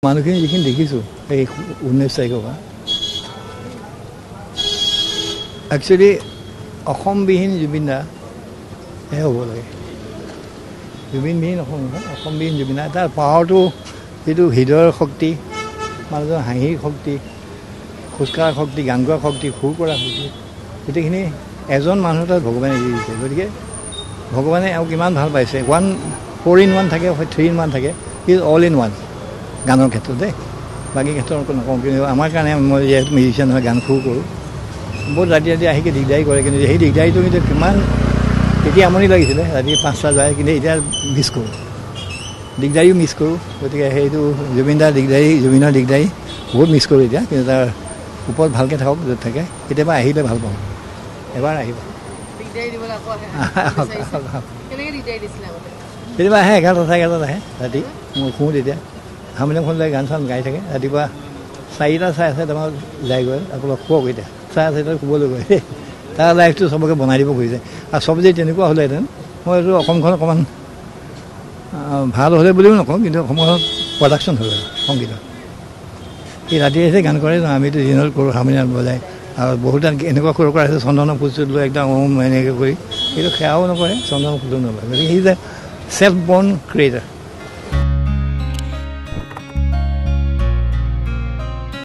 মানুহখিনি যিখিনি দেখিছোঁ এই 19 তাৰিখৰ পৰা একচুৱেলি অসমবিহীন জুবিন দাহে হ'ব লাগে। জুবিনবিহীন অসমবিহীন জুবিন দা তাৰ পাৱাৰটো যিটো হৃদয়ৰ শক্তি, মানুহৰ হাঁহিৰ শক্তি, খোজকঢ়াৰ শক্তি, গান গোৱাৰ শক্তি, সুৰ কৰা শক্তি, গোটেইখিনি এজন মানুহ তাত ভগৱানে দি দিছে। গতিকে ভগৱানে এওঁক ইমান ভাল পাইছে। 4 in 1 থাকে, 3 in 1 থাকে, ইজ অল ইন ওৱান গানৰ ক্ষেত্ৰত দেই। বাকী ক্ষেত্ৰত নকওঁ, কিন্তু আমাৰ কাৰণে মই যিহেতু মিউজিচিয়ান হয়, গান সুৰ কৰোঁ, বহুত ৰাতি ৰাতি আহিকে দিগদাৰী কৰে। কিন্তু সেই দিগদাৰীটো কিন্তু কিমান তেতিয়া আমনি লাগিছিলে, ৰাতি 5টা যায়, কিন্তু এতিয়া মিছ কৰোঁ, দিগদাৰীও মিছ কৰোঁ। গতিকে সেইটো জুবিনৰ দিগদাৰী বহুত মিছ কৰোঁ এতিয়া। কিন্তু তাৰ ওপৰত ভালকৈ থাকক, য'ত থাকে। কেতিয়াবা আহিলে ভাল পাওঁ, এবাৰ আহিব। কেতিয়াবা আহে 11টা 11:30 আহে ৰাতি, মই শুওঁ তেতিয়া। হাৰমনিয়ামখন লৈ গান চান গাই থাকে। ৰাতিপুৱা 4টা 4:30 যায়গৈ, আকৌ শুৱক এতিয়া 4:30 শুবলৈ গৈ। তাৰ লাইফটো চবকে বনাই দিব খুজিছে। আৰু চব যদি তেনেকুৱা হ'লেহেঁতেন, মই এইটো অসমখন অকণমান ভাল হ'লে বুলিও নকওঁ, কিন্তু অসমখনত প্ৰডাকশ্যন হ'ল সংগীতৰ। এই ৰাতি এসে গান কৰে, আমিতো দিনত কৰোঁ হাৰমনিয়াম বজাই। আৰু বহুত এনেকুৱা সুৰ কৰা আছে, চন্দনৰ ফুলচুত লৈ একদম এনেকৈ কৰি, কিন্তু সেয়াও নকৰে, চন্দনৰ ফুলো নলয়। গতিকে সি যে চেল্ফ বৰ্ণ ক্ৰিয়েটাৰ।